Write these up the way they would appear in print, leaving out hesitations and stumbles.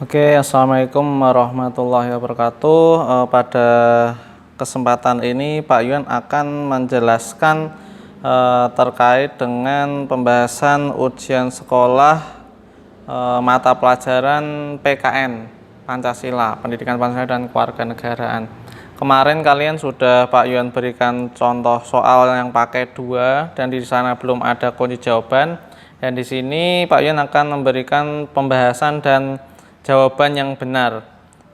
Assalamualaikum warahmatullahi wabarakatuh. Pada kesempatan ini Pak Yuan akan menjelaskan terkait dengan pembahasan ujian sekolah mata pelajaran PKN Pancasila, Pendidikan Pancasila dan Kewarganegaraan. Kemarin kalian sudah Pak Yuan berikan contoh soal yang pakai 2 dan di sana belum ada kunci jawaban. Dan di sini Pak Yuan akan memberikan pembahasan dan jawaban yang benar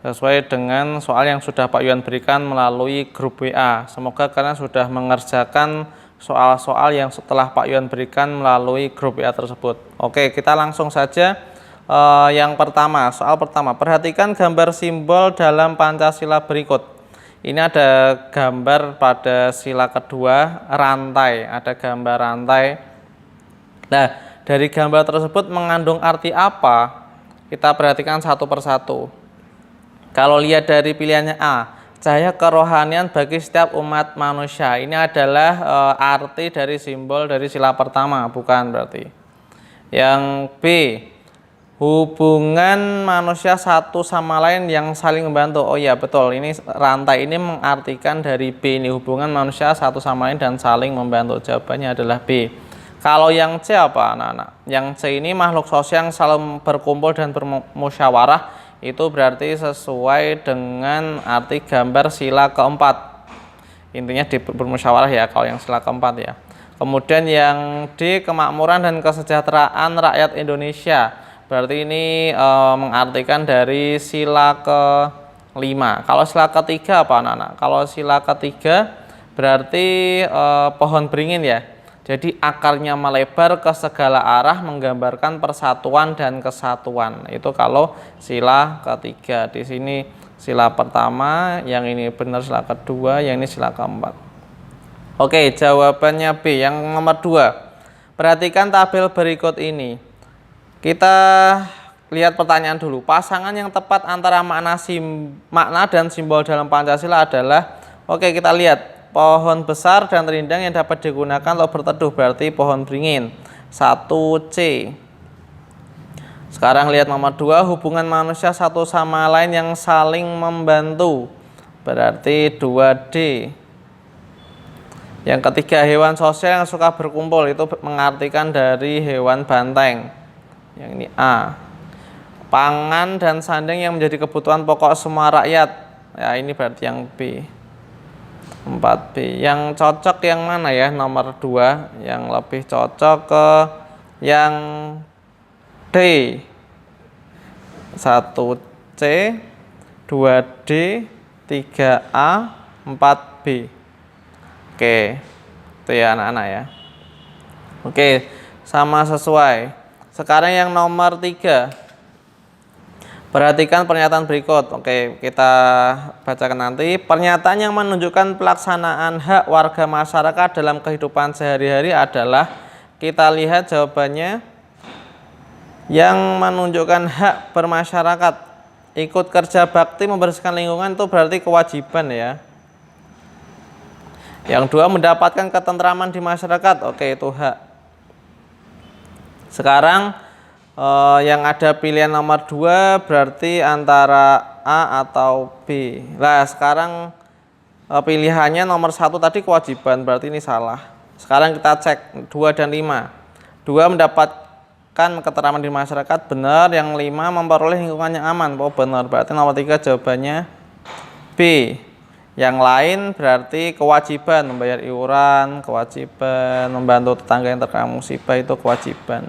sesuai dengan soal yang sudah Pak Yuan berikan melalui grup WA. Semoga kalian sudah mengerjakan soal-soal yang setelah Pak Yuan berikan melalui grup WA tersebut. Oke, kita langsung saja. Yang pertama, soal pertama, perhatikan gambar simbol dalam Pancasila berikut. Ini ada gambar pada sila kedua, rantai, ada gambar rantai. Nah, dari gambar tersebut mengandung arti apa? Kita perhatikan satu persatu. Kalau lihat dari pilihannya A, cahaya kerohanian bagi setiap umat manusia. Ini adalah arti dari simbol dari sila pertama, bukan berarti. Yang B, hubungan manusia satu sama lain yang saling membantu. Oh iya, betul. Ini rantai ini mengartikan dari B ini, hubungan manusia satu sama lain dan saling membantu. Jawabannya adalah B. Kalau yang C apa anak-anak? Yang C ini makhluk sosial yang selalu berkumpul dan bermusyawarah. Itu berarti sesuai dengan arti gambar sila keempat. Intinya di bermusyawarah ya kalau yang sila keempat ya. Kemudian yang D, kemakmuran dan kesejahteraan rakyat Indonesia. Berarti ini mengartikan dari sila ke-5. Kalau sila ketiga apa anak-anak? Kalau sila ketiga berarti pohon beringin ya. Jadi akarnya melebar ke segala arah menggambarkan persatuan dan kesatuan. Itu kalau sila ketiga. Di sini sila pertama, yang ini benar sila kedua, yang ini sila keempat. Oke, jawabannya B. Yang nomor 2. Perhatikan tabel berikut ini. Kita lihat pertanyaan dulu. Pasangan yang tepat antara makna dan simbol dalam Pancasila adalah, oke, kita lihat. Pohon besar dan rindang yang dapat digunakan untuk berteduh, berarti pohon beringin. 1C. Sekarang lihat nomor 2, hubungan manusia satu sama lain yang saling membantu, berarti 2D. Yang ketiga, hewan sosial yang suka berkumpul, itu mengartikan dari hewan banteng. Yang ini A. Pangan dan sandang yang menjadi kebutuhan pokok semua rakyat. Ya, ini berarti yang B. 4B. Yang cocok yang mana ya? Nomor 2 yang lebih cocok ke yang D. 1C, 2D, 3A, 4B. Oke, itu ya anak-anak ya. Oke, sama sesuai. Sekarang yang nomor 3. Perhatikan pernyataan berikut. Oke, kita bacakan nanti. Pernyataan yang menunjukkan pelaksanaan hak warga masyarakat dalam kehidupan sehari-hari adalah, kita lihat jawabannya, yang menunjukkan hak bermasyarakat. Ikut kerja bakti membersihkan lingkungan itu berarti kewajiban ya. Yang 2, mendapatkan ketentraman di masyarakat. Oke, itu hak. Sekarang yang ada pilihan nomor 2 berarti antara A atau B. Nah, sekarang pilihannya nomor 1 tadi kewajiban, berarti ini salah. Sekarang kita cek 2 dan 5. 2 mendapatkan ketentraman di masyarakat, benar. Yang 5 memperoleh lingkungan yang aman, oh benar. Berarti nomor 3 jawabannya B. Yang lain berarti kewajiban, membayar iuran, kewajiban membantu tetangga yang terkena musibah, itu kewajiban.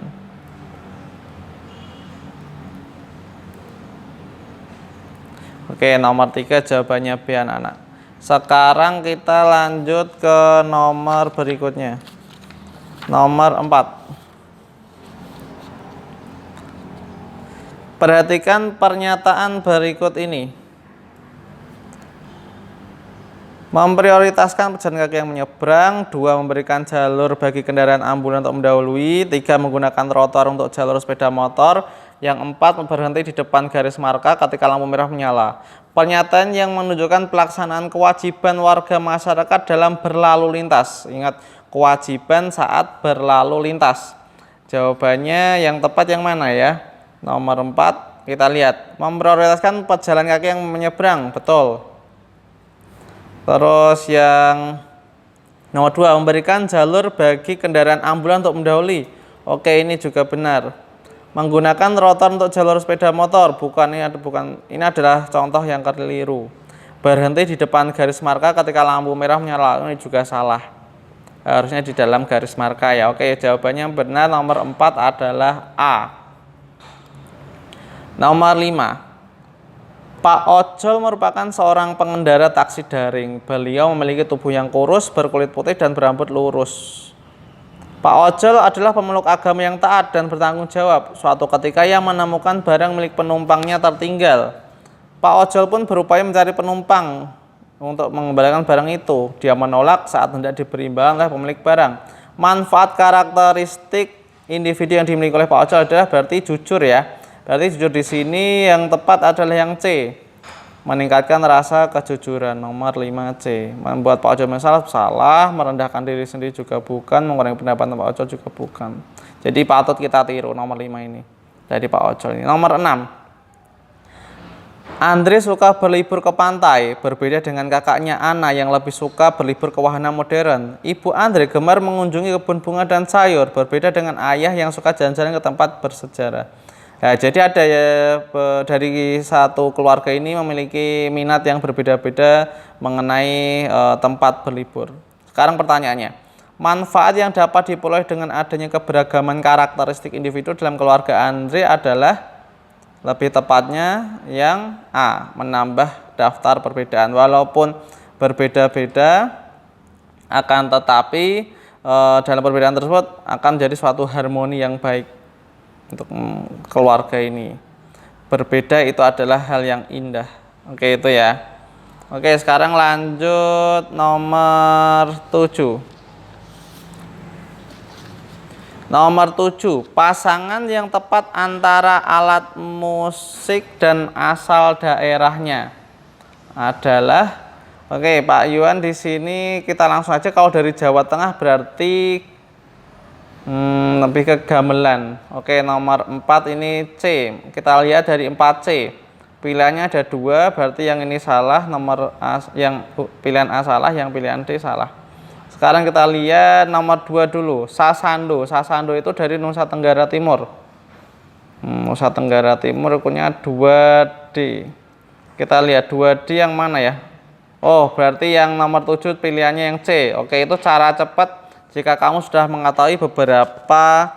Oke, nomor 3 jawabannya B anak-anak. Sekarang kita lanjut ke nomor berikutnya. Nomor 4. Perhatikan pernyataan berikut ini. Memprioritaskan pejalan kaki yang menyeberang. 2, memberikan jalur bagi kendaraan ambulan untuk mendahului. 3, menggunakan trotoar untuk jalur sepeda motor. Yang 4, berhenti di depan garis marka ketika lampu merah menyala. Pernyataan yang menunjukkan pelaksanaan kewajiban warga masyarakat dalam berlalu lintas. Ingat, kewajiban saat berlalu lintas. Jawabannya yang tepat yang mana ya? Nomor 4, Kita lihat, memprioritaskan pejalan kaki yang menyeberang, betul. Terus yang nomor 2, memberikan jalur bagi kendaraan ambulan untuk mendahului. Oke, ini juga benar. Menggunakan trotoar untuk jalur sepeda motor, ini adalah contoh yang keliru. Berhenti di depan garis marka ketika lampu merah menyala, ini juga salah. Harusnya di dalam garis marka ya. Oke, jawabannya benar nomor 4 adalah A. Nomor 5. Pak Ojol merupakan seorang pengendara taksi daring. Beliau memiliki tubuh yang kurus, berkulit putih dan berambut lurus. Pak Ojol adalah pemeluk agama yang taat dan bertanggung jawab. Suatu ketika ia menemukan barang milik penumpangnya tertinggal. Pak Ojol pun berupaya mencari penumpang untuk mengembalikan barang itu. Dia menolak saat hendak diberi imbalan oleh pemilik barang. Manfaat karakteristik individu yang dimiliki oleh Pak Ojol adalah berarti jujur ya. Berarti jujur di sini yang tepat adalah yang C. Meningkatkan rasa kejujuran, nomor 5C. Membuat Pak Ojol salah, merendahkan diri sendiri juga bukan, mengurangi pendapatan Pak Ojol juga bukan. Jadi patut kita tiru nomor 5 ini dari Pak Ojol ini. Nomor 6. Andre suka berlibur ke pantai, berbeda dengan kakaknya Ana yang lebih suka berlibur ke wahana modern. Ibu Andre gemar mengunjungi kebun bunga dan sayur, berbeda dengan ayah yang suka jalan-jalan ke tempat bersejarah. Ya, jadi ada ya, dari satu keluarga ini memiliki minat yang berbeda-beda mengenai tempat berlibur. Sekarang pertanyaannya, manfaat yang dapat diperoleh dengan adanya keberagaman karakteristik individu dalam keluarga Andre adalah lebih tepatnya yang A, menambah daftar perbedaan. Walaupun berbeda-beda, akan tetapi dalam perbedaan tersebut akan menjadi suatu harmoni yang baik untuk keluarga ini. Berbeda itu adalah hal yang indah. Oke, itu ya. Oke, sekarang lanjut nomor 7. Nomor 7, pasangan yang tepat antara alat musik dan asal daerahnya adalah, oke, Pak Yuan di sini kita langsung aja, kalau dari Jawa Tengah berarti lebih ke gamelan. Oke, nomor 4 ini C. Kita lihat dari 4C. Pilihannya ada 2, berarti yang ini salah, nomor A, yang pilihan A salah, yang pilihan D salah. Sekarang kita lihat nomor 2 dulu, sasando. Sasando itu dari Nusa Tenggara Timur. Nusa Tenggara Timur punya 2D. Kita lihat 2D yang mana ya? Oh, berarti yang nomor 7 pilihannya yang C. Oke, itu cara cepat jika kamu sudah mengetahui beberapa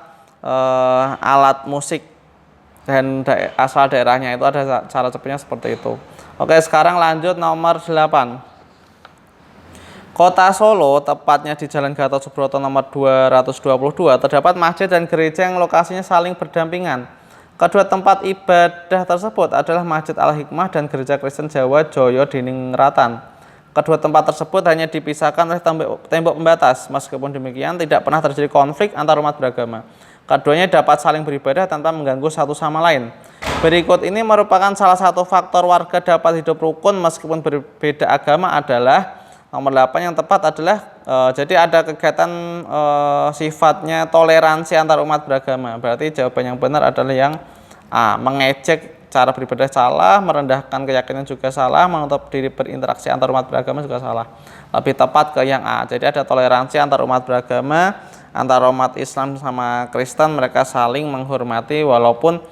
alat musik dan asal daerahnya, itu ada cara cepatnya seperti itu. Oke, sekarang lanjut nomor 8. Kota Solo, tepatnya di Jalan Gatot Subroto nomor 222, terdapat masjid dan gereja yang lokasinya saling berdampingan. Kedua tempat ibadah tersebut adalah Masjid Al-Hikmah dan Gereja Kristen Jawa Joyo Diningratan. Kedua tempat tersebut hanya dipisahkan oleh tembok pembatas. Meskipun demikian, tidak pernah terjadi konflik antar umat beragama. Keduanya dapat saling beribadah tanpa mengganggu satu sama lain. Berikut ini merupakan salah satu faktor warga dapat hidup rukun meskipun berbeda agama adalah nomor 8 yang tepat adalah jadi ada kegiatan sifatnya toleransi antar umat beragama. Berarti jawaban yang benar adalah yang A, mengejek cara beribadah salah, merendahkan keyakinan juga salah, menutup diri berinteraksi antar umat beragama juga salah. Lebih tepat ke yang A. Jadi ada toleransi antar umat beragama, antara umat Islam sama Kristen, mereka saling menghormati walaupun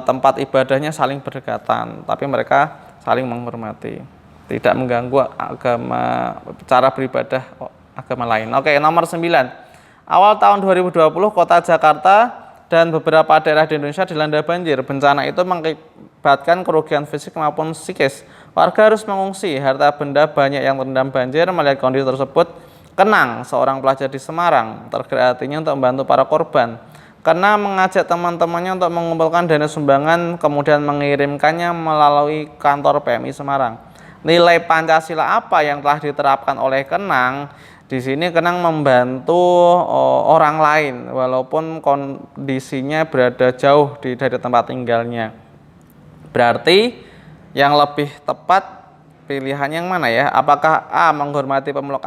tempat ibadahnya saling berdekatan, tapi mereka saling menghormati, tidak mengganggu agama, cara beribadah agama lain. Oke, nomor 9. Awal tahun 2020 kota Jakarta dan beberapa daerah di Indonesia dilanda banjir. Bencana itu mengakibatkan kerugian fisik maupun psikis. Warga harus mengungsi, harta benda banyak yang terendam banjir. Melihat kondisi tersebut, Kenang, seorang pelajar di Semarang, tergerak hatinya untuk membantu para korban. Kenang mengajak teman-temannya untuk mengumpulkan dana sumbangan, kemudian mengirimkannya melalui kantor PMI Semarang. Nilai Pancasila apa yang telah diterapkan oleh Kenang? Di sini Kenang membantu orang lain walaupun kondisinya berada jauh dari tempat tinggalnya. Berarti yang lebih tepat pilihan yang mana ya? Apakah A, menghormati pemeluk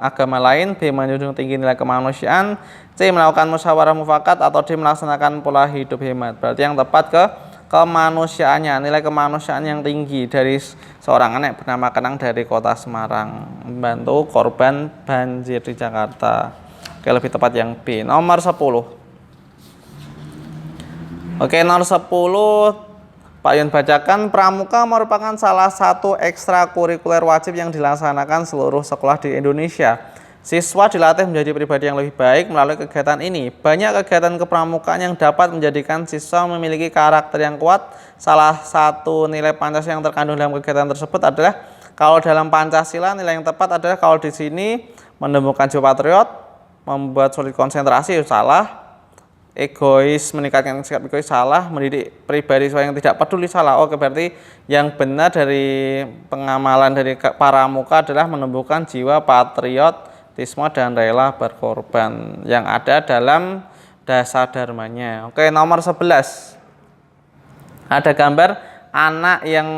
agama lain, B, menjunjung tinggi nilai kemanusiaan, C, melakukan musyawarah mufakat, atau D, melaksanakan pola hidup hemat? Berarti yang tepat ke kemanusiaannya, nilai kemanusiaan yang tinggi dari seorang anak bernama Kenang dari kota Semarang, membantu korban banjir di Jakarta. Oke, lebih tepat yang B. Nomor 10. Oke, nomor 10 Pak Yun bacakan. Pramuka merupakan salah satu ekstrakurikuler wajib yang dilaksanakan seluruh sekolah di Indonesia. Siswa dilatih menjadi pribadi yang lebih baik melalui kegiatan ini. Banyak kegiatan kepramukaan yang dapat menjadikan siswa memiliki karakter yang kuat. Salah satu nilai Pancasila yang terkandung dalam kegiatan tersebut adalah, kalau dalam Pancasila nilai yang tepat adalah kalau di sini menumbuhkan jiwa patriot, membuat sulit konsentrasi, salah. Egois, meningkatkan sikap egois, salah. Mendidik pribadi yang tidak peduli, salah. Oke, berarti yang benar dari pengamalan dari pramuka adalah menumbuhkan jiwa patriotisme dan rela berkorban yang ada dalam dasar dharmanya. Oke, nomor 11. Ada gambar anak yang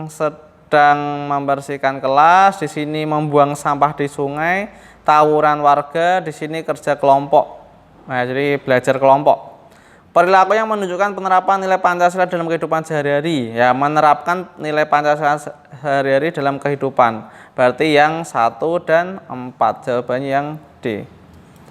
sedang membersihkan kelas, di sini membuang sampah di sungai, tawuran warga, di sini kerja kelompok. Nah, jadi belajar kelompok. Perilaku yang menunjukkan penerapan nilai Pancasila dalam kehidupan sehari-hari. Ya, menerapkan nilai Pancasila sehari-hari dalam kehidupan. Berarti yang 1 dan 4. Jawabannya yang D.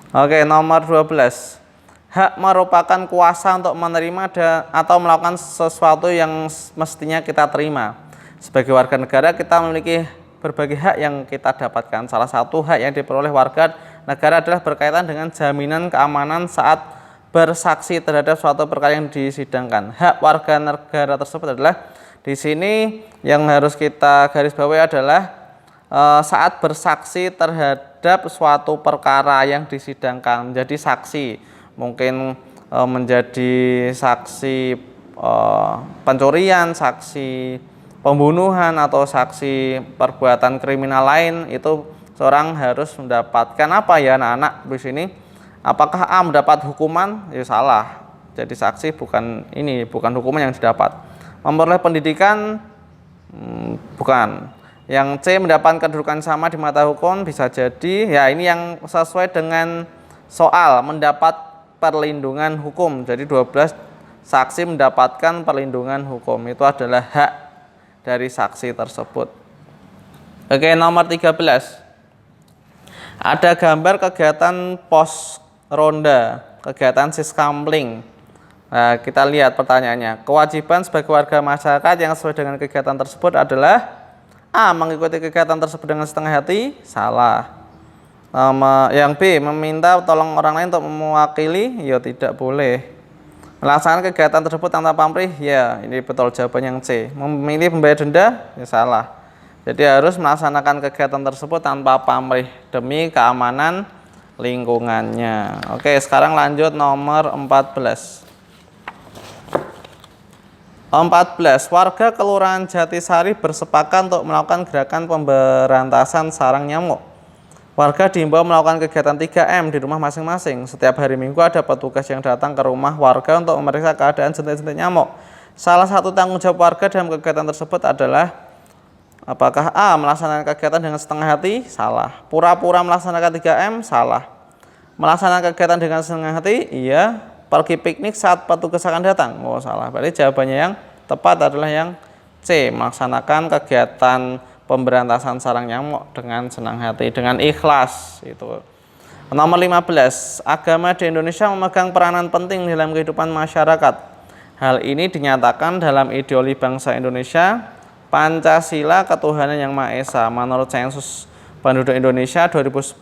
Oke, nomor 12. Hak merupakan kuasa untuk menerima atau melakukan sesuatu yang mestinya kita terima. Sebagai warga negara, kita memiliki berbagai hak yang kita dapatkan. Salah satu hak yang diperoleh warga negara adalah berkaitan dengan jaminan keamanan saat bersaksi terhadap suatu perkara yang disidangkan. Hak warga negara tersebut adalah, di sini yang harus kita garis bawahi adalah saat bersaksi terhadap suatu perkara yang disidangkan. Menjadi saksi, mungkin menjadi saksi pencurian, saksi pembunuhan, atau saksi perbuatan kriminal lain, itu seorang harus mendapatkan apa ya anak-anak di sini? Apakah A mendapat hukuman? Ya salah. Jadi saksi bukan hukuman yang didapat. Memperoleh pendidikan? Bukan. Yang C mendapat kedudukan sama di mata hukum? Bisa jadi. Ya, ini yang sesuai dengan soal, mendapat perlindungan hukum. Jadi 12 saksi mendapatkan perlindungan hukum. Itu adalah hak dari saksi tersebut. Oke, nomor 13. Ada gambar kegiatan pos ronda, kegiatan siskampling. Nah, kita lihat pertanyaannya. Kewajiban sebagai warga masyarakat yang sesuai dengan kegiatan tersebut adalah A. Mengikuti kegiatan tersebut dengan setengah hati, salah. Yang B. Meminta tolong orang lain untuk mewakili, ya tidak boleh. Melaksanakan kegiatan tersebut tanpa pamrih, ya ini betul jawaban yang C. Memilih membayar denda, ya salah. Jadi harus melaksanakan kegiatan tersebut tanpa pamrih demi keamanan lingkungannya. Oke, sekarang lanjut nomor 14. 14. Warga Kelurahan Jatisari bersepakat untuk melakukan gerakan pemberantasan sarang nyamuk. Warga diimbau melakukan kegiatan 3M di rumah masing-masing. Setiap hari Minggu ada petugas yang datang ke rumah warga untuk memeriksa keadaan jentik-jentik nyamuk. Salah satu tanggung jawab warga dalam kegiatan tersebut adalah, apakah A. melaksanakan kegiatan dengan setengah hati? Salah. Pura-pura melaksanakan 3M? Salah. Melaksanakan kegiatan dengan setengah hati? Iya. Pergi piknik saat petugas akan datang? Oh, salah. Berarti jawabannya yang tepat adalah yang C. Melaksanakan kegiatan pemberantasan sarang nyamuk dengan senang hati, dengan ikhlas. Itu. Nomor 15. Agama di Indonesia memegang peranan penting dalam kehidupan masyarakat. Hal ini dinyatakan dalam ideologi bangsa Indonesia, Pancasila Ketuhanan Yang Maha Esa. Menurut sensus penduduk Indonesia 2010,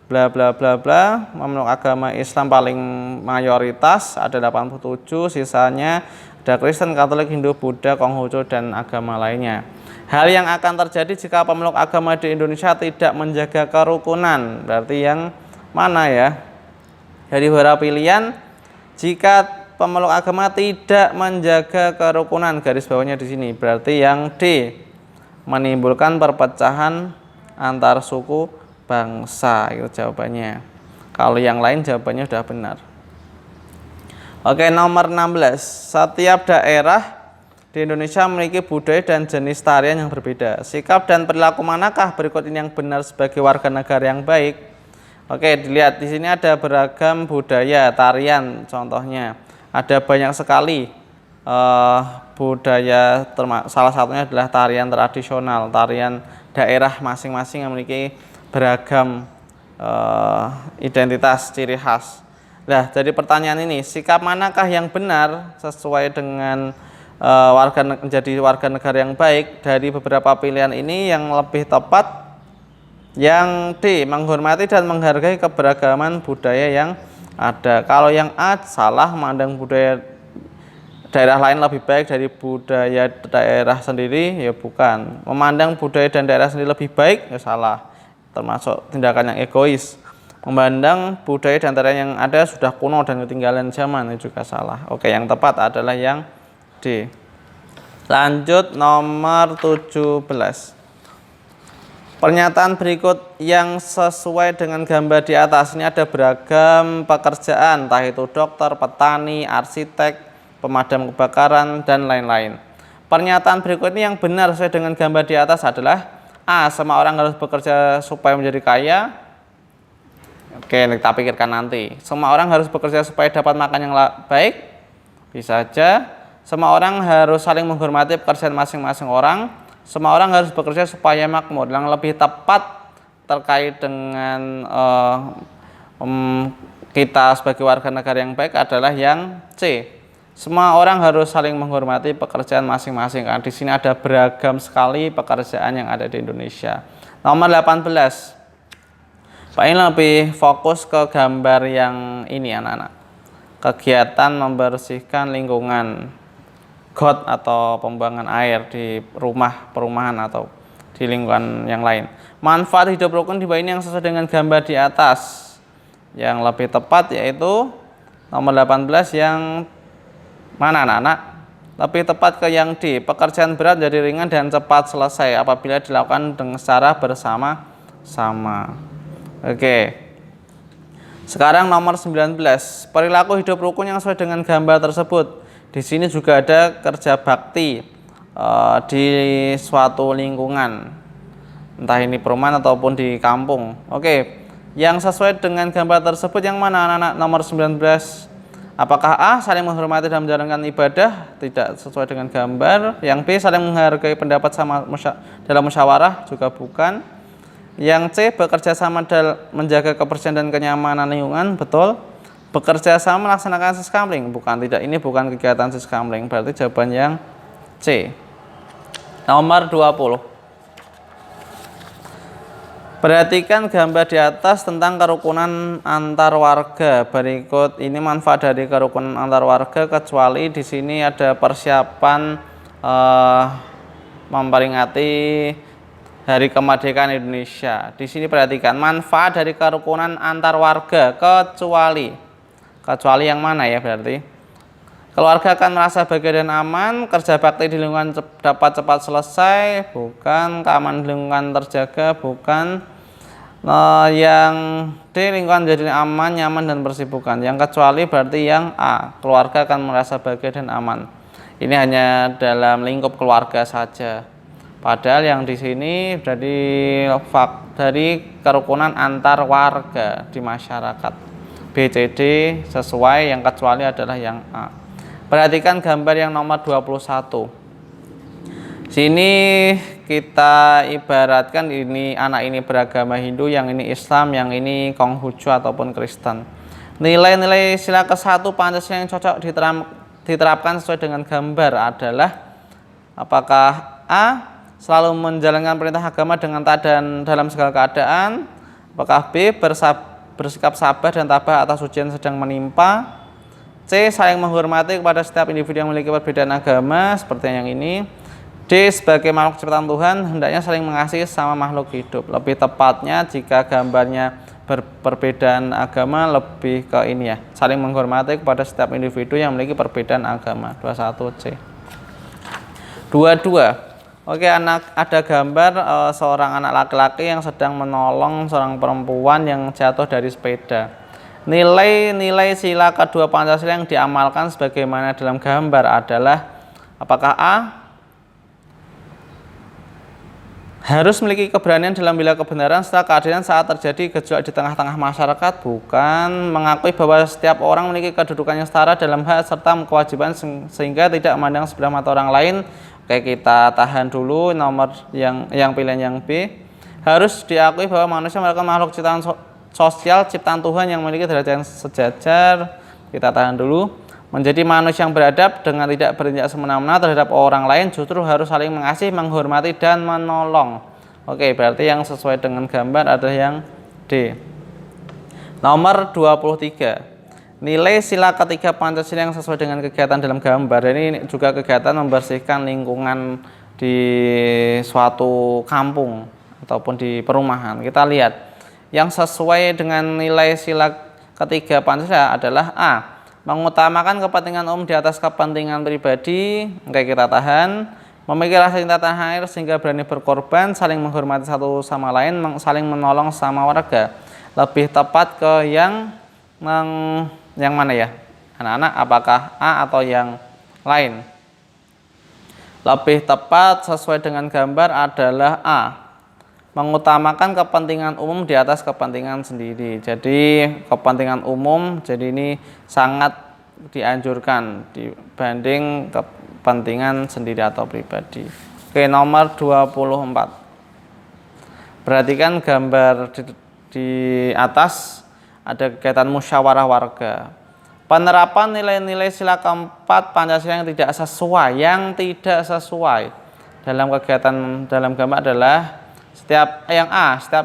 bla bla bla bla, memeluk agama Islam paling mayoritas ada 87, sisanya ada Kristen, Katolik, Hindu, Buddha, Konghucu, dan agama lainnya. Hal yang akan terjadi jika pemeluk agama di Indonesia tidak menjaga kerukunan, berarti yang mana ya? Jadi beberapa pilihan. Jika pemeluk agama tidak menjaga kerukunan, garis bawahnya di sini, berarti yang D. Menimbulkan perpecahan antar suku bangsa, itu jawabannya. Kalau yang lain jawabannya sudah benar. Oke, nomor 16. Setiap daerah di Indonesia memiliki budaya dan jenis tarian yang berbeda. Sikap dan perilaku manakah berikut ini yang benar sebagai warga negara yang baik? Oke, dilihat di sini ada beragam budaya tarian, contohnya ada banyak sekali budaya, salah satunya adalah tarian tradisional, tarian daerah masing-masing yang memiliki beragam identitas ciri khas. Nah, jadi pertanyaan ini, sikap manakah yang benar sesuai dengan menjadi warga negara yang baik? Dari beberapa pilihan ini yang lebih tepat yang D, menghormati dan menghargai keberagaman budaya yang ada. Kalau yang A, salah, memandang budaya daerah lain lebih baik dari budaya daerah sendiri, ya bukan. Memandang budaya dan daerah sendiri lebih baik, ya salah, termasuk tindakan yang egois. Memandang budaya dan daerah yang ada sudah kuno dan ketinggalan zaman, itu juga salah. Oke, yang tepat adalah yang D. Lanjut nomor 17. Pernyataan berikut yang sesuai dengan gambar di atas. Ini ada beragam pekerjaan, entah itu dokter, petani, arsitek, pemadam kebakaran, dan lain-lain. Pernyataan berikut ini yang benar sesuai dengan gambar di atas adalah A, semua orang harus bekerja supaya menjadi kaya. Oke, kita pikirkan nanti. Semua orang harus bekerja supaya dapat makan yang baik. Bisa saja. Semua orang harus saling menghormati pekerjaan masing-masing orang. Semua orang harus bekerja supaya makmur. Yang lebih tepat terkait dengan kita sebagai warga negara yang baik adalah yang C. Semua orang harus saling menghormati pekerjaan masing-masing. Karena di sini ada beragam sekali pekerjaan yang ada di Indonesia. Nomor 18. Pak ini lebih fokus ke gambar yang ini anak-anak. Kegiatan membersihkan lingkungan. Got atau pembuangan air di rumah, perumahan atau di lingkungan yang lain. Manfaat hidup rukun di bawah ini yang sesuai dengan gambar di atas. Yang lebih tepat yaitu nomor 18 yang mana anak-anak? Lebih tepat ke yang D. Pekerjaan berat jadi ringan dan cepat selesai apabila dilakukan dengan secara bersama-sama. Oke. Sekarang nomor 19. Perilaku hidup rukun yang sesuai dengan gambar tersebut. Di sini juga ada kerja bakti di suatu lingkungan, entah ini perumahan ataupun di kampung. Oke, yang sesuai dengan gambar tersebut yang mana anak-anak? Nomor 19. Apakah A, saling menghormati dan menjalankan ibadah? Tidak sesuai dengan gambar. Yang B, saling menghargai pendapat dalam musyawarah? Juga bukan. Yang C, bekerja sama dalam menjaga kebersihan dan kenyamanan lingkungan? Betul. Bekerja sama melaksanakan siskamling? Bukan, tidak, ini bukan kegiatan siskamling. Berarti jawaban yang C. Nomor 20. Perhatikan gambar di atas tentang kerukunan antar warga. Berikut ini manfaat dari kerukunan antar warga, kecuali di sini ada persiapan memperingati Hari Kemerdekaan Indonesia. Di sini perhatikan manfaat dari kerukunan antar warga, kecuali yang mana ya berarti? Keluarga akan merasa bahagia dan aman, kerja bakti di lingkungan dapat cepat selesai, bukan. Keamanan lingkungan terjaga, bukan. Yang D, lingkungan jadi aman, nyaman dan bersih, bukan. Yang kecuali berarti yang A, keluarga akan merasa bahagia dan aman. Ini hanya dalam lingkup keluarga saja. Padahal yang di sini dari kerukunan antar warga di masyarakat. B, C, D sesuai, yang kecuali adalah yang A. Perhatikan gambar yang nomor 21. Sini kita ibaratkan ini anak ini beragama Hindu, yang ini Islam, yang ini Konghucu ataupun Kristen. Nilai-nilai sila ke-1 Pancasila yang cocok diterapkan sesuai dengan gambar adalah apakah A, selalu menjalankan perintah agama dengan taat dan dalam segala keadaan? Apakah B, bersikap sabar dan tabah atas ujian sedang menimpa? C, saling menghormati kepada setiap individu yang memiliki perbedaan agama seperti yang ini. D, sebagai makhluk ciptaan Tuhan hendaknya saling mengasihi sama makhluk hidup. Lebih tepatnya jika gambarnya berbedaan agama lebih ke ini ya, saling menghormati kepada setiap individu yang memiliki perbedaan agama. 21 C. 22. Oke, ada gambar seorang anak laki-laki yang sedang menolong seorang perempuan yang jatuh dari sepeda. Nilai-nilai sila kedua Pancasila yang diamalkan sebagaimana dalam gambar adalah apakah A, Harus memiliki keberanian dalam membela kebenaran serta keadilan saat terjadi gejolak di tengah-tengah masyarakat, bukan mengakui bahwa setiap orang memiliki kedudukan yang setara dalam hak serta kewajiban sehingga tidak memandang sebelah mata orang lain. Oke, kita tahan dulu nomor yang pilihan yang B. Harus diakui bahwa manusia merupakan makhluk ciptaan sosial, ciptaan Tuhan yang memiliki derajat yang sejajar. Kita tahan dulu. Menjadi manusia yang beradab dengan tidak bertindak semena-mena terhadap orang lain, justru harus saling mengasihi, menghormati, dan menolong. Oke, berarti yang sesuai dengan gambar adalah yang D. Nomor 23. Nilai sila ketiga Pancasila yang sesuai dengan kegiatan dalam gambar. Ini juga kegiatan membersihkan lingkungan di suatu kampung ataupun di perumahan. Kita lihat yang sesuai dengan nilai sila ketiga Pancasila adalah A. Mengutamakan kepentingan umum di atas kepentingan pribadi. Oke, kita tahan. Memiliki rasa cinta tanah air sehingga berani berkorban, saling menghormati satu sama lain, saling menolong sama warga. Lebih tepat ke yang mana ya? Anak-anak, apakah A atau yang lain? Lebih tepat sesuai dengan gambar adalah A. Mengutamakan kepentingan umum di atas kepentingan sendiri. Jadi kepentingan umum, jadi ini sangat dianjurkan dibanding kepentingan sendiri atau pribadi. Oke, nomor 24. Perhatikan gambar di atas, ada kegiatan musyawarah warga. Penerapan nilai-nilai sila keempat Pancasila yang tidak sesuai dalam kegiatan dalam gambar adalah setiap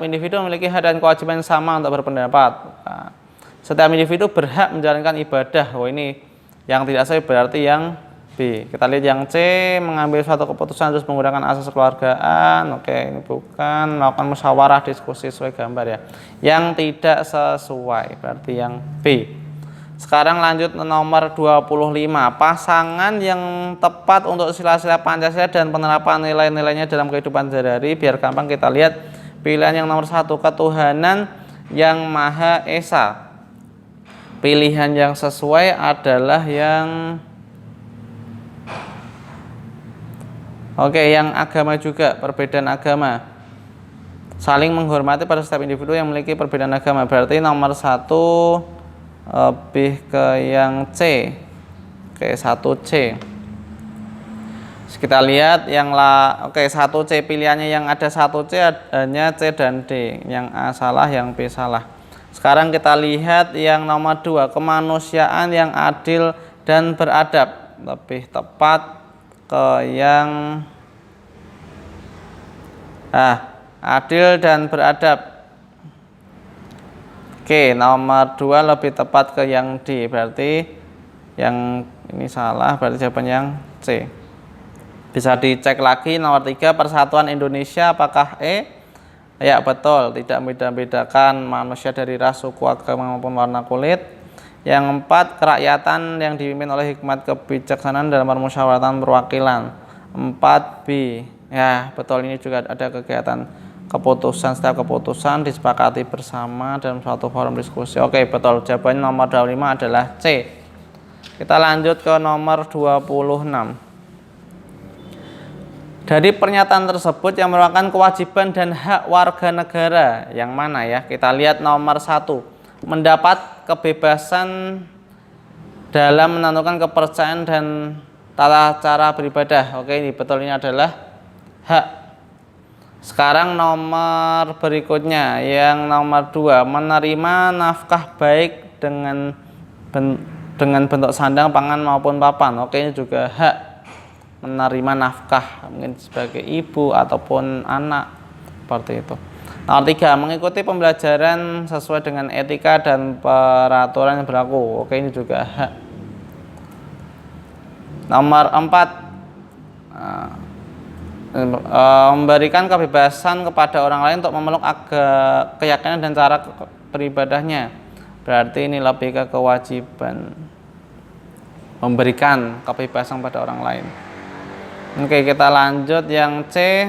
individu memiliki hak dan kewajiban yang sama untuk berpendapat. Nah, setiap individu berhak menjalankan ibadah. Ini yang tidak sesuai, berarti yang B. Kita lihat yang C, mengambil suatu keputusan terus menggunakan asas kekeluargaan. Oke, ini bukan. Melakukan musyawarah diskusi sesuai gambar ya. Yang tidak sesuai, berarti yang B. Sekarang lanjut nomor 25. Pasangan yang tepat untuk sila-sila Pancasila dan penerapan nilai-nilainya dalam kehidupan sehari-hari. Biar gampang kita lihat pilihan yang nomor 1, ketuhanan yang Maha Esa. Pilihan yang sesuai adalah yang yang agama juga, perbedaan agama. Saling menghormati pada setiap individu yang memiliki perbedaan agama. Berarti nomor 1 lebih ke yang C. Oke, 1C. Kita lihat yang 1C pilihannya yang ada 1C hanya C dan D. Yang A salah, yang B salah. Sekarang kita lihat yang nomor 2, kemanusiaan yang adil dan beradab. Lebih tepat ke yang adil dan beradab. Oke, nomor 2 lebih tepat ke yang D, berarti yang ini salah, berarti jawaban yang C. Bisa dicek lagi. Nomor 3, persatuan Indonesia, apakah E? Ya, betul, tidak membeda-bedakan manusia dari ras, suku, agama maupun warna kulit. Yang 4, kerakyatan yang dipimpin oleh hikmat kebijaksanaan dalam permusyawaratan perwakilan. 4B. Ya, betul, ini juga ada kegiatan keputusan, setiap keputusan disepakati bersama dalam suatu forum diskusi. Oke, betul, jawabannya nomor 25 adalah C. Kita lanjut ke nomor 26. Dari pernyataan tersebut yang merupakan kewajiban dan hak warga negara yang mana ya? Kita lihat nomor 1, mendapat kebebasan dalam menentukan kepercayaan dan tata cara beribadah. Oke, ini betul, ini adalah hak. Sekarang nomor berikutnya yang nomor 2, menerima nafkah baik dengan bentuk sandang, pangan maupun papan. Oke, ini juga hak, menerima nafkah mungkin sebagai ibu ataupun anak, seperti itu. Nomor 3, mengikuti pembelajaran sesuai dengan etika dan peraturan yang berlaku. Oke, ini juga hak. Nomor 4, memberikan kebebasan kepada orang lain untuk memeluk keyakinan dan cara beribadahnya. Berarti ini lebih ke kewajiban, memberikan kebebasan pada orang lain. Oke, kita lanjut yang C,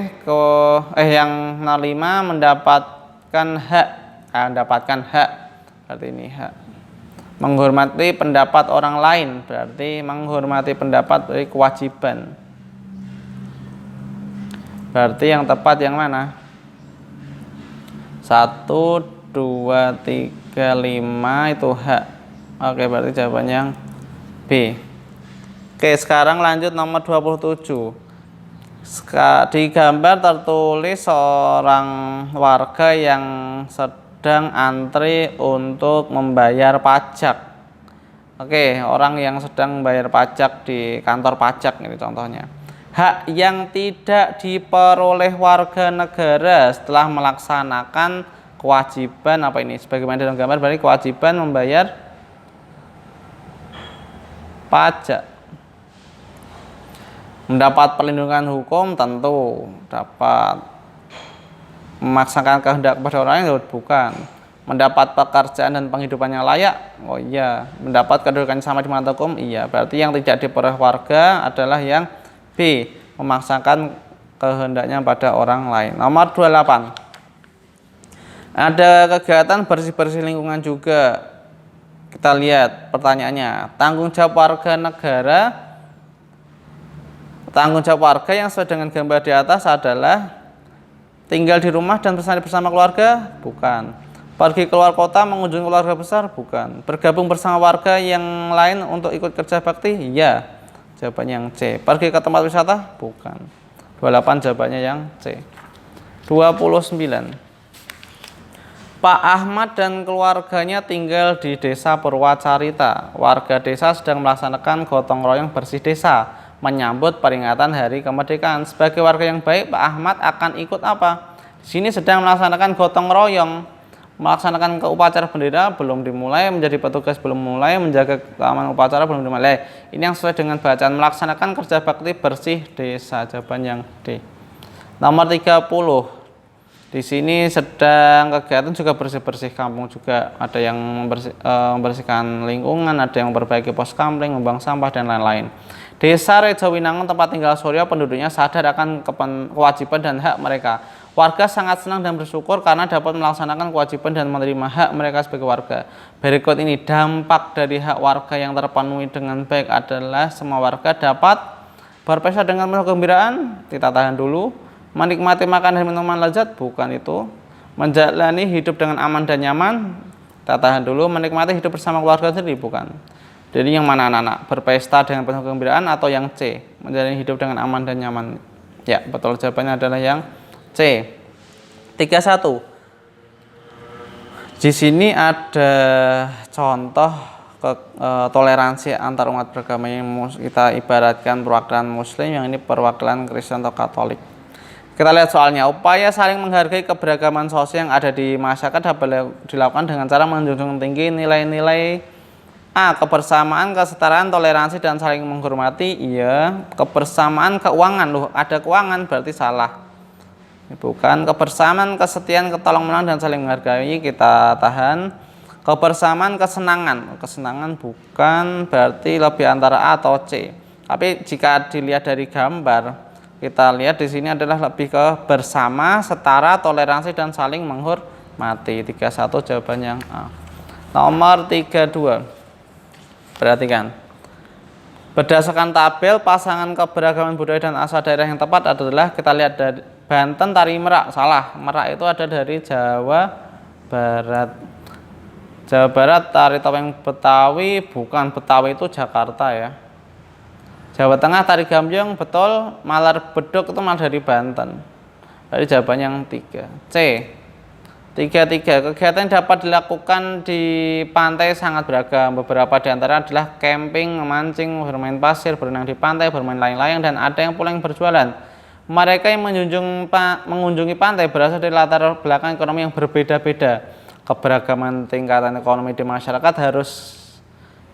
yang 05, mendapatkan hak. Berarti ini hak. Menghormati pendapat orang lain, berarti menghormati pendapat dari kewajiban. Berarti yang tepat yang mana? 1, 2, 3, 5 itu H. Oke, berarti jawabannya yang B. Oke, sekarang lanjut nomor 27. Di gambar tertulis seorang warga yang sedang antri untuk membayar pajak. Oke, orang yang sedang membayar pajak di kantor pajak ini contohnya. Hak yang tidak diperoleh warga negara setelah melaksanakan kewajiban apa ini? Sebagaimana dalam gambar berarti kewajiban membayar pajak. Mendapat perlindungan hukum tentu dapat. Memaksakan kehendak kepada orang lain bukan. Mendapat pekerjaan dan penghidupan yang layak, oh iya. Mendapat kedudukan sama di mata hukum, iya. Berarti yang tidak diperoleh warga adalah yang B, memaksakan kehendaknya pada orang lain. Nomor 28. Ada kegiatan bersih-bersih lingkungan juga. Kita lihat pertanyaannya. Tanggung jawab warga yang sesuai dengan gambar di atas adalah tinggal di rumah dan bersama keluarga? Bukan. Pergi keluar kota mengunjungi keluarga besar? Bukan. Bergabung bersama warga yang lain untuk ikut kerja bakti? Iya. Jawabannya yang C. Pergi ke tempat wisata? Bukan. 28 jawabannya yang C. 29. Pak Ahmad dan keluarganya tinggal di desa Purwacarita. Warga desa sedang melaksanakan gotong royong bersih desa menyambut peringatan Hari Kemerdekaan. Sebagai warga yang baik, Pak Ahmad akan ikut apa? Di sini sedang melaksanakan gotong royong, melaksanakan upacara bendera belum dimulai, menjadi petugas belum mulai, menjaga keamanan upacara belum dimulai. Ini yang sesuai dengan bacaan melaksanakan kerja bakti bersih desa. Jawaban yang D. Nomor 30. Di sini sedang kegiatan juga bersih-bersih kampung juga. Ada yang membersihkan lingkungan, ada yang memperbaiki pos kamling, membuang sampah dan lain-lain. Desa Rejowinangun tempat tinggal Suryo penduduknya sadar akan kewajiban dan hak mereka. Warga sangat senang dan bersyukur karena dapat melaksanakan kewajiban dan menerima hak mereka sebagai warga. Berikut ini dampak dari hak warga yang terpenuhi dengan baik adalah semua warga dapat berpesta dengan penuh kegembiraan. Kita tahan dulu. Menikmati makan dan minuman lezat, bukan itu. Menjalani hidup dengan aman dan nyaman, kita tahan dulu. Menikmati hidup bersama keluarga sendiri, bukan. Jadi yang mana anak-anak? Berpesta dengan penuh kegembiraan atau yang C? Menjalani hidup dengan aman dan nyaman. Ya, betul jawabannya adalah yang C. 31. Di sini ada contoh toleransi antar umat beragama yang kita ibaratkan perwakilan Muslim, yang ini perwakilan Kristen atau Katolik. Kita lihat soalnya. Upaya saling menghargai keberagaman sosial yang ada di masyarakat dapat dilakukan dengan cara menjunjung tinggi nilai-nilai A. Kebersamaan, kesetaraan, toleransi, dan saling menghormati. Iya. Kebersamaan keuangan. Loh, ada keuangan berarti salah. Bukan. Kebersamaan, kesetiaan, ketolong-menolong, dan saling menghargai. Kita tahan. Kebersamaan, kesenangan. Kesenangan bukan, berarti lebih antara A atau C. Tapi jika dilihat dari gambar, kita lihat di sini adalah lebih ke bersama, setara, toleransi, dan saling menghormati. 31 jawabannya yang A. Nomor 32. Perhatikan. Berdasarkan tabel pasangan keberagaman budaya dan asal daerah yang tepat adalah, kita lihat dari Banten, Tari Merak. Salah. Merak itu ada dari Jawa Barat. Jawa Barat, Tari Topeng Betawi, bukan. Betawi itu Jakarta ya. Jawa Tengah, Tari Gambyong, betul. Malar Beduk itu malah dari Banten. Jadi jawaban yang 3. C. 33. Kegiatan yang dapat dilakukan di pantai sangat beragam. Beberapa di antara adalah camping, memancing, bermain pasir, berenang di pantai, bermain layang-layang, dan ada yang pula yang berjualan. Mereka yang mengunjungi pantai berasal dari latar belakang ekonomi yang berbeda-beda. Keberagaman tingkatan ekonomi di masyarakat harus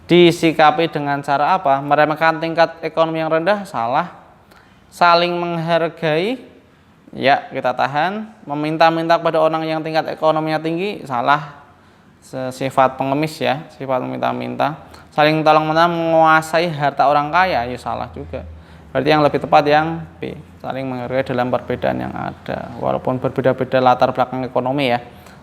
disikapi dengan cara apa? Meremehkan tingkat ekonomi yang rendah? Salah. Saling menghargai? Ya, kita tahan. Meminta-minta kepada orang yang tingkat ekonominya tinggi? Salah. Sifat pengemis ya, sifat meminta-minta. Saling tolong-menolong, menguasai harta orang kaya? Ya salah juga. Berarti yang lebih tepat yang B. Saling menghargai dalam perbedaan yang ada. Walaupun berbeda-beda latar belakang ekonomi ya,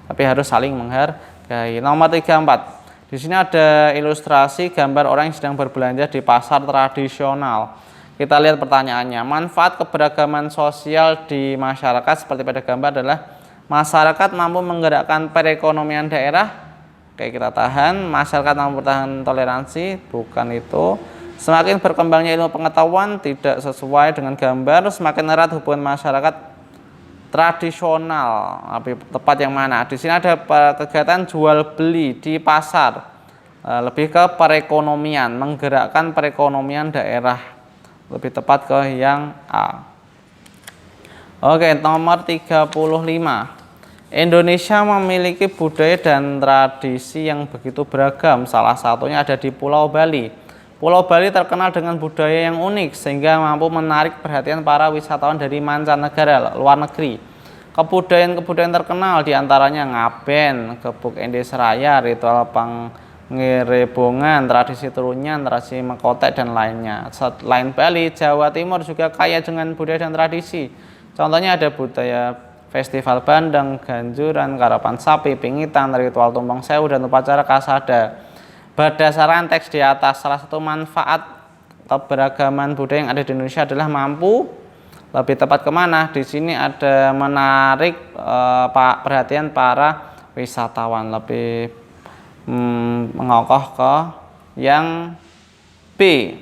tapi harus saling menghargai. Nomor 34. Di sini ada ilustrasi gambar orang yang sedang berbelanja di pasar tradisional. Kita lihat pertanyaannya. Manfaat keberagaman sosial di masyarakat seperti pada gambar adalah masyarakat mampu menggerakkan perekonomian daerah. Oke, kita tahan. Masyarakat mampu bertahan toleransi, bukan itu. Semakin berkembangnya ilmu pengetahuan, tidak sesuai dengan gambar. Semakin erat hubungan masyarakat tradisional, lebih tepat yang mana? Di sini ada kegiatan jual beli di pasar, lebih ke perekonomian, menggerakkan perekonomian daerah, lebih tepat ke yang A. Oke, nomor 35. Indonesia memiliki budaya dan tradisi yang begitu beragam, salah satunya ada di Pulau Bali. Pulau Bali terkenal dengan budaya yang unik sehingga mampu menarik perhatian para wisatawan dari mancanegara, luar negeri. Kebudayaan-kebudayaan terkenal diantaranya ngaben, gebuk endes raya, ritual pangerebongan, tradisi turunyan, tradisi mekotek, dan lainnya. Selain Bali, Jawa Timur juga kaya dengan budaya dan tradisi. Contohnya ada budaya festival bandeng, ganjuran, karapan sapi, pingitan, ritual tumpang sewu, dan upacara kasada. Berdasarkan teks di atas, salah satu manfaat keberagaman budaya yang ada di Indonesia adalah mampu, lebih tepat kemana? Di sini ada menarik perhatian para wisatawan, lebih mengokoh ke yang B,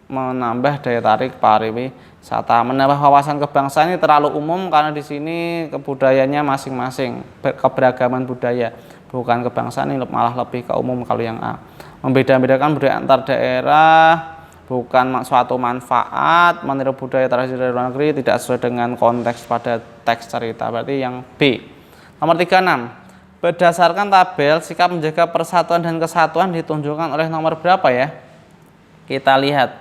menambah daya tarik pariwisata. Menambah wawasan kebangsaan ini terlalu umum karena di sini kebudayaannya masing-masing, keberagaman budaya, bukan kebangsaan, ini malah lebih ke umum kalau yang A. Membeda-bedakan budaya antar daerah, bukan suatu manfaat, meniru budaya tradisi dari luar negeri, tidak sesuai dengan konteks pada teks cerita, berarti yang B. Nomor 36. Berdasarkan tabel, sikap menjaga persatuan dan kesatuan ditunjukkan oleh nomor berapa ya? Kita lihat.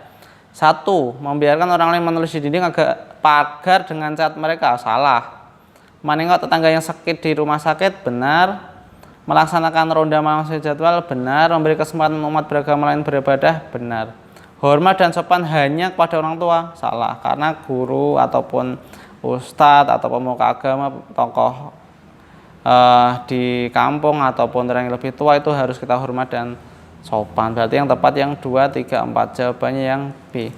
1. Membiarkan orang lain menulis di dinding agak pagar dengan cat mereka, salah. Menengok tetangga yang sakit di rumah sakit, benar. Melaksanakan ronda malam sesuai jadwal, benar. Memberi kesempatan umat beragama lain beribadah, benar. Hormat dan sopan hanya kepada orang tua, salah. Karena guru ataupun ustadz atau pemuka agama, tokoh di kampung ataupun orang yang lebih tua itu harus kita hormat dan sopan. Berarti yang tepat yang 2, 3, 4. Jawabannya yang B.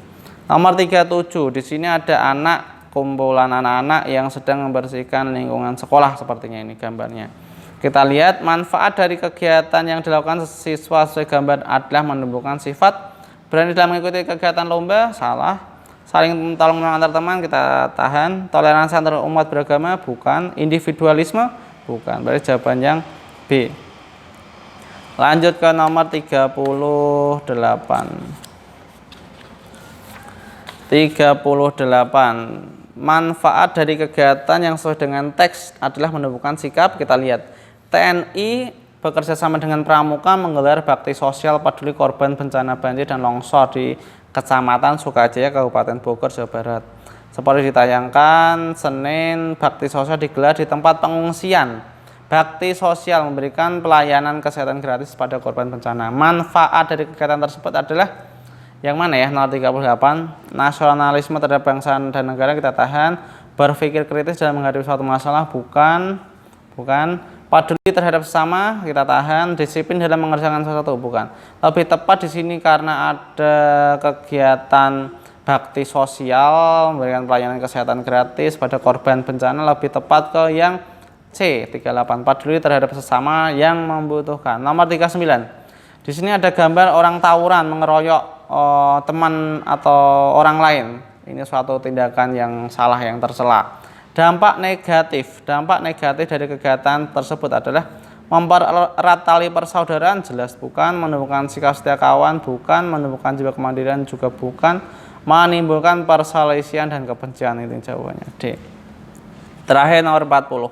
Nomor 37. Di sini ada anak, kumpulan anak-anak yang sedang membersihkan lingkungan sekolah, sepertinya ini gambarnya. Kita lihat manfaat dari kegiatan yang dilakukan siswa sesuai gambar adalah menumbuhkan sifat berani dalam mengikuti kegiatan lomba, salah. Saling tolong menolong antar teman, kita tahan. Toleransi antar umat beragama, bukan. Individualisme, bukan. Berarti jawaban yang B. Lanjut ke nomor 38. 38. Manfaat dari kegiatan yang sesuai dengan teks adalah menumbuhkan sikap. Kita lihat. TNI bekerja sama dengan Pramuka menggelar bakti sosial peduli korban bencana banjir dan longsor di Kecamatan Sukajaya, Kabupaten Bogor, Jawa Barat. Seperti ditayangkan, Senin bakti sosial digelar di tempat pengungsian. Bakti sosial memberikan pelayanan kesehatan gratis pada korban bencana. Manfaat dari kegiatan tersebut adalah yang mana ya? Nomor 38. Nasionalisme terhadap bangsa dan negara, kita tahan. Berpikir kritis dalam menghadapi suatu masalah, bukan. Peduli terhadap sesama, kita tahan. Disiplin dalam mengerjakan sesuatu, bukan. Lebih tepat di sini karena ada kegiatan bakti sosial memberikan pelayanan kesehatan gratis pada korban bencana, lebih tepat ke yang C. 38. Peduli terhadap sesama yang membutuhkan. Nomor 39. Di sini ada gambar orang tawuran mengeroyok teman atau orang lain. Ini suatu tindakan yang salah, yang tercela. Dampak negatif dari kegiatan tersebut adalah mempererat tali persaudaraan, jelas bukan. Menumbuhkan sikap setia kawan, bukan. Menumbuhkan jiwa kemandirian, juga bukan. Menimbulkan perselisihan dan kebencian, itu jawabannya D. Terakhir nomor 40.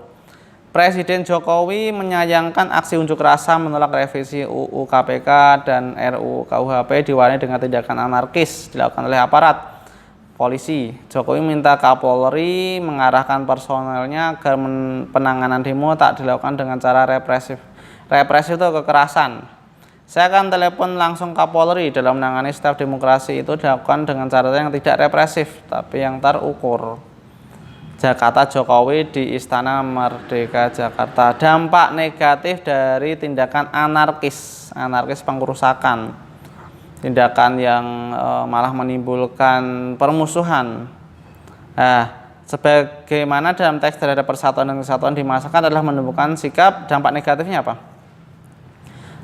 Presiden Jokowi menyayangkan aksi unjuk rasa menolak revisi UU KPK dan RUU KUHP diwarnai dengan tindakan anarkis dilakukan oleh aparat polisi. Jokowi minta Kapolri mengarahkan personelnya agar penanganan demo tak dilakukan dengan cara represif. Represif itu kekerasan. Saya akan telepon langsung Kapolri. Dalam menangani setiap demokrasi itu dilakukan dengan cara yang tidak represif, tapi yang terukur. Jakarta Jokowi di Istana Merdeka Jakarta. Dampak negatif dari tindakan anarkis pengerusakan. tindakan yang malah menimbulkan permusuhan. Nah, sebagaimana dalam teks terhadap persatuan dan kesatuan dimasukkan adalah menemukan sikap dampak negatifnya apa?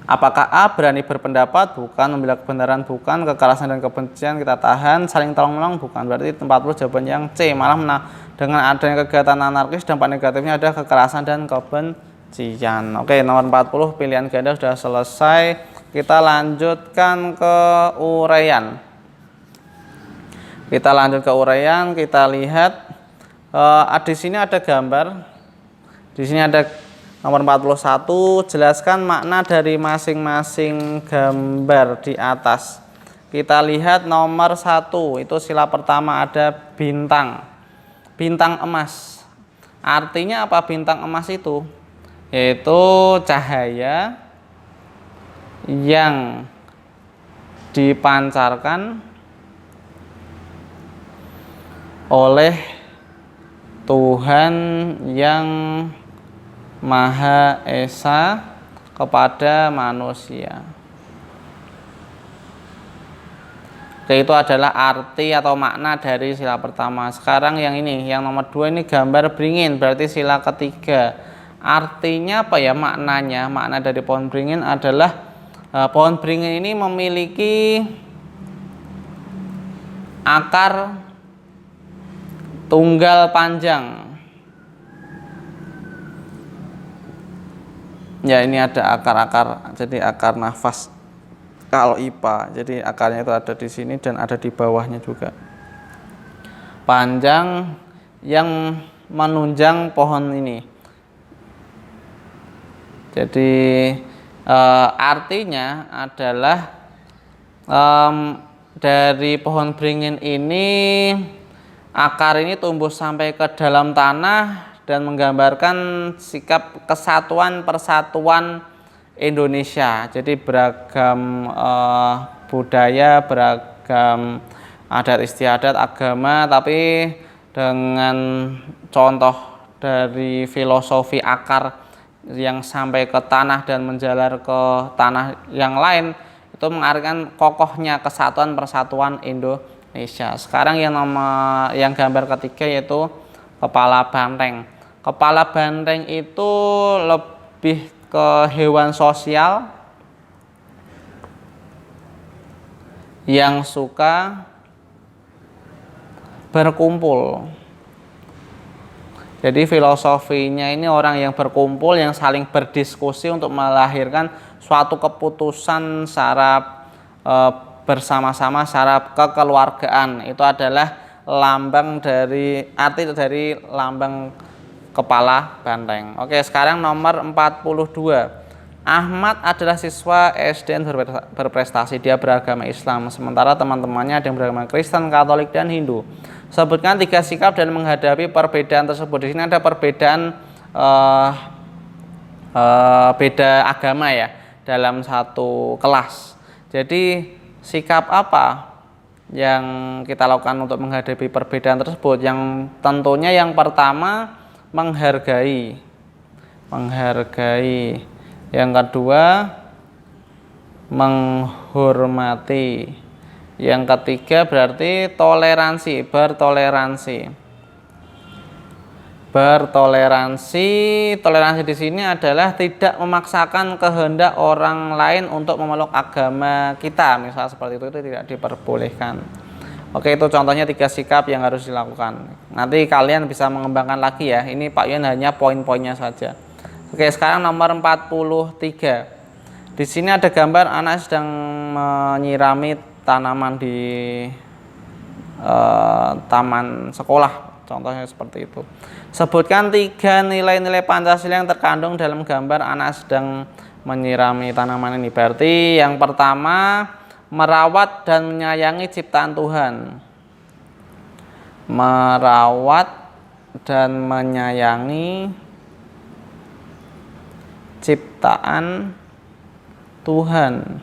Apakah A berani berpendapat? Bukan. Membela kebenaran? Bukan. Kekerasan dan kebencian kita tahan. Saling tolong-menolong? Bukan. Berarti 40 jawaban yang C. Malah dengan adanya kegiatan anarkis dampak negatifnya ada kekerasan dan kebencian. Oke, nomor 40 pilihan ganda sudah selesai. Kita lanjutkan ke uraian. Kita lihat di sini ada gambar. Di sini ada nomor 41, jelaskan makna dari masing-masing gambar di atas. Kita lihat nomor 1, itu sila pertama ada bintang. Bintang emas. Artinya apa bintang emas itu? Yaitu cahaya yang dipancarkan oleh Tuhan yang Maha Esa kepada manusia. Oke, itu adalah arti atau makna dari sila pertama. Sekarang yang ini, yang nomor 2 ini gambar beringin, berarti sila ketiga. Artinya apa ya maknanya? Makna dari pohon beringin adalah pohon beringin ini memiliki akar tunggal panjang. Ya, ini ada akar-akar, jadi akar nafas kalau IPA. Jadi akarnya itu ada di sini dan ada di bawahnya juga. Panjang yang menunjang pohon ini. Jadi artinya adalah dari pohon beringin ini akar ini tumbuh sampai ke dalam tanah dan menggambarkan sikap kesatuan persatuan Indonesia. Jadi beragam budaya, beragam adat istiadat, agama, tapi dengan contoh dari filosofi akar yang sampai ke tanah dan menjalar ke tanah yang lain, itu mengartikan kokohnya kesatuan persatuan Indonesia. Sekarang yang gambar ketiga yaitu kepala banteng. Kepala banteng itu lebih ke hewan sosial yang suka berkumpul. Jadi filosofinya ini orang yang berkumpul, yang saling berdiskusi untuk melahirkan suatu keputusan secara bersama-sama, secara kekeluargaan. Itu adalah lambang dari arti dari lambang kepala banteng. Oke, sekarang nomor 42. Ahmad adalah siswa SD yang berprestasi. Dia beragama Islam, sementara teman-temannya ada yang beragama Kristen, Katolik, dan Hindu. Sebutkan 3 sikap dan menghadapi perbedaan tersebut. Di sini ada perbedaan beda agama ya dalam satu kelas. Jadi sikap apa yang kita lakukan untuk menghadapi perbedaan tersebut? Yang tentunya yang pertama menghargai. Yang kedua menghormati. Yang ketiga berarti toleransi, bertoleransi. Toleransi di sini adalah tidak memaksakan kehendak orang lain untuk memeluk agama kita, misal seperti itu tidak diperbolehkan. Oke, itu contohnya 3 sikap yang harus dilakukan. Nanti kalian bisa mengembangkan lagi ya. Ini Pak Yun hanya poin-poinnya saja. Oke, sekarang nomor 43. Di sini ada gambar anak sedang menyirami tanaman di taman sekolah. Contohnya seperti itu. Sebutkan 3 nilai-nilai Pancasila yang terkandung dalam gambar anak sedang menyirami tanaman ini. Berarti yang pertama merawat dan menyayangi ciptaan Tuhan. Merawat dan menyayangi ciptaan Tuhan.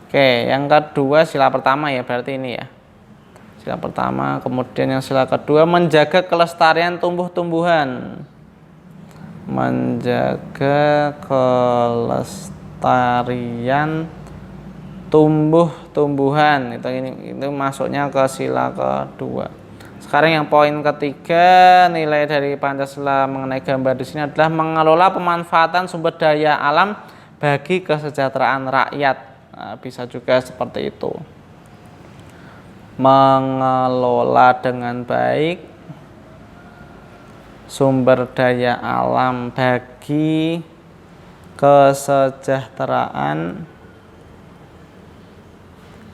Oke, yang kedua sila pertama ya, berarti ini ya. Sila pertama, kemudian yang sila kedua menjaga kelestarian tumbuh-tumbuhan. Menjaga kelestarian tumbuh-tumbuhan. tumbuhan. Itu masuknya ke sila kedua. Sekarang yang poin ketiga, nilai dari Pancasila mengenai gambar di sini adalah mengelola pemanfaatan sumber daya alam bagi kesejahteraan rakyat. Nah, bisa juga seperti itu. Mengelola dengan baik sumber daya alam bagi kesejahteraan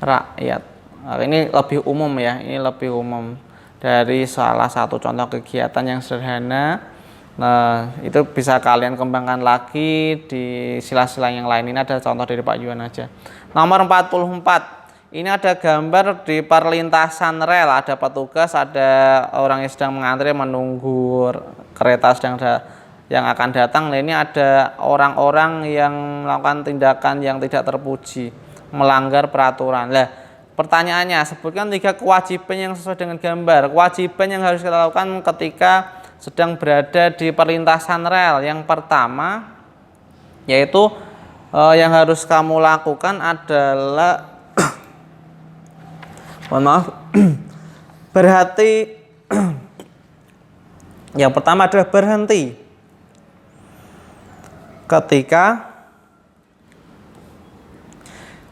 rakyat. Nah, ini lebih umum ya, ini lebih umum dari salah satu contoh kegiatan yang sederhana. Nah, itu bisa kalian kembangkan lagi di sila-sila yang lain. Ini ada contoh dari Pak Yuwan aja. Nomor 44. Ini ada gambar di perlintasan rel, ada petugas, ada orang yang sedang mengantri menunggu kereta yang akan datang. Nah, ini ada orang-orang yang melakukan tindakan yang tidak terpuji, melanggar peraturan. Nah, pertanyaannya, sebutkan 3 kewajiban yang sesuai dengan gambar. Kewajiban yang harus kita lakukan ketika sedang berada di perlintasan rel. Yang pertama, yaitu yang harus kamu lakukan adalah mohon maaf, berhenti. Yang pertama adalah berhenti ketika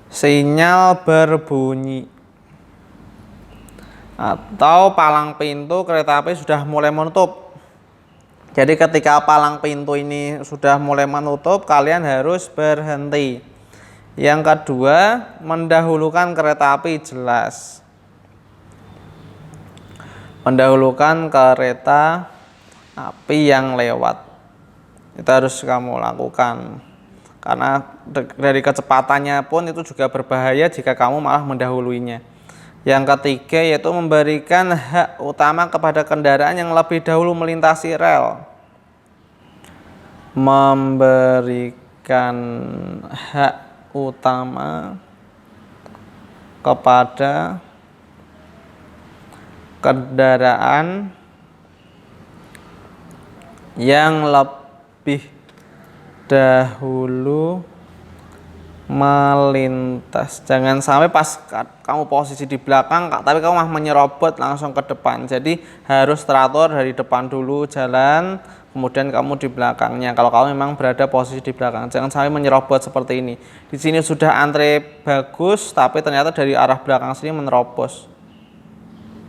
sinyal berbunyi atau palang pintu kereta api sudah mulai menutup. Jadi ketika palang pintu ini sudah mulai menutup, kalian harus berhenti. Yang kedua, mendahulukan kereta api, jelas. Mendahulukan kereta api yang lewat. Itu harus kamu lakukan. Karena dari kecepatannya pun itu juga berbahaya jika kamu malah mendahuluinya. Yang ketiga yaitu memberikan hak utama kepada kendaraan yang lebih dahulu melintasi rel. Memberikan hak utama kepada kendaraan yang lebih dahulu melintas. Jangan sampai pas kamu posisi di belakang tapi kamu malah menyerobot langsung ke depan. Jadi harus teratur dari depan dulu jalan, kemudian kamu di belakangnya. Kalau kamu memang berada posisi di belakang, jangan sampai menyerobot seperti ini. Di sini sudah antre bagus tapi ternyata dari arah belakang sini menerobos.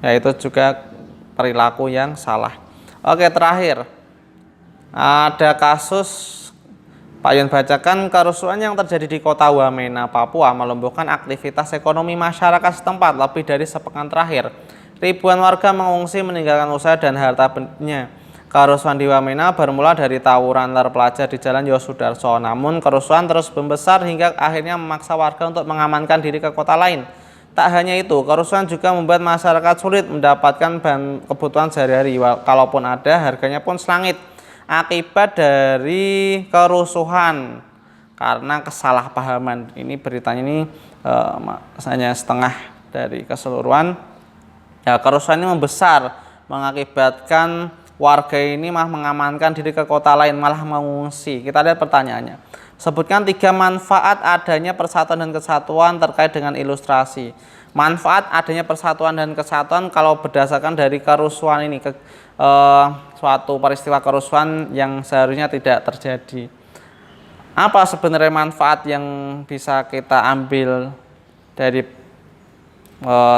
Ya, itu juga perilaku yang salah. Oke, terakhir ada kasus Pak Yun bacakan, kerusuhan yang terjadi di kota Wamena, Papua melumpuhkan aktivitas ekonomi masyarakat setempat lebih dari sepekan terakhir. Ribuan warga mengungsi meninggalkan usaha dan harta bendanya. Kerusuhan di Wamena bermula dari tawuran antar pelajar di Jalan Yosudarso. Namun kerusuhan terus membesar hingga akhirnya memaksa warga untuk mengamankan diri ke kota lain. Tak hanya itu, kerusuhan juga membuat masyarakat sulit mendapatkan bahan kebutuhan sehari-hari. Kalaupun ada, harganya pun selangit. Akibat dari kerusuhan karena kesalahpahaman. Ini beritanya ini hanya setengah dari keseluruhan. Ya, kerusuhan ini membesar, mengakibatkan warga ini malah mengamankan diri ke kota lain, malah mengungsi. Kita lihat pertanyaannya. Sebutkan 3 manfaat adanya persatuan dan kesatuan terkait dengan ilustrasi. Manfaat adanya persatuan dan kesatuan kalau berdasarkan dari kerusuhan ini, suatu peristiwa kerusuhan yang seharusnya tidak terjadi. Apa sebenarnya manfaat yang bisa kita ambil dari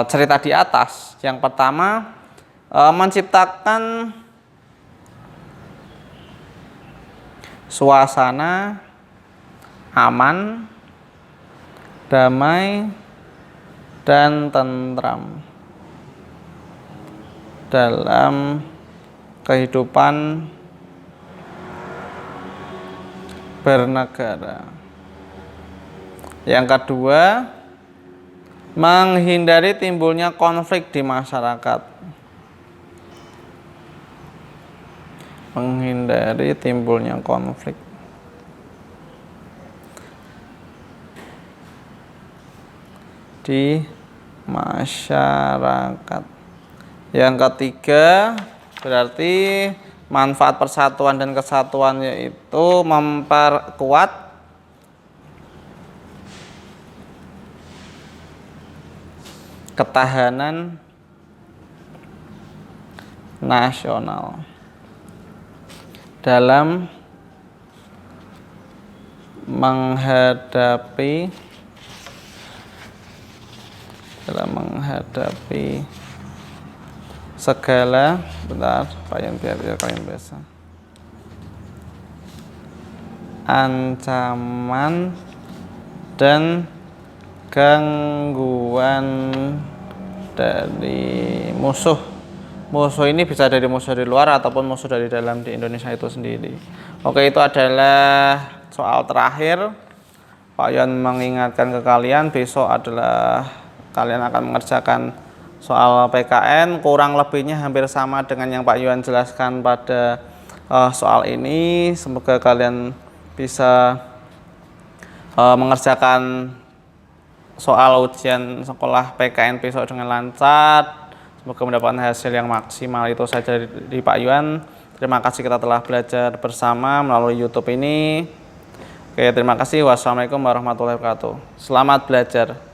cerita di atas? Yang pertama, menciptakan suasana aman, damai, dan tentram dalam kehidupan bernegara. Yang kedua, menghindari timbulnya konflik di masyarakat. Menghindari timbulnya konflik di masyarakat. Yang ketiga, berarti manfaat persatuan dan kesatuan yaitu memperkuat ketahanan nasional dalam menghadapi segala biar kalian biasa ancaman dan gangguan dari musuh. Musuh ini bisa dari musuh di luar ataupun musuh dari dalam di Indonesia itu sendiri. Oke, itu adalah soal terakhir. Pak Yon mengingatkan ke kalian, besok adalah kalian akan mengerjakan soal PKN. Kurang lebihnya hampir sama dengan yang Pak Yon jelaskan pada soal ini. Semoga kalian bisa mengerjakan soal ujian sekolah PKN besok dengan lancar. Semoga mendapatkan hasil yang maksimal. Itu saja dari Pak Yuan. Terima kasih kita telah belajar bersama melalui YouTube ini. Oke, terima kasih. Wassalamualaikum warahmatullahi wabarakatuh. Selamat belajar.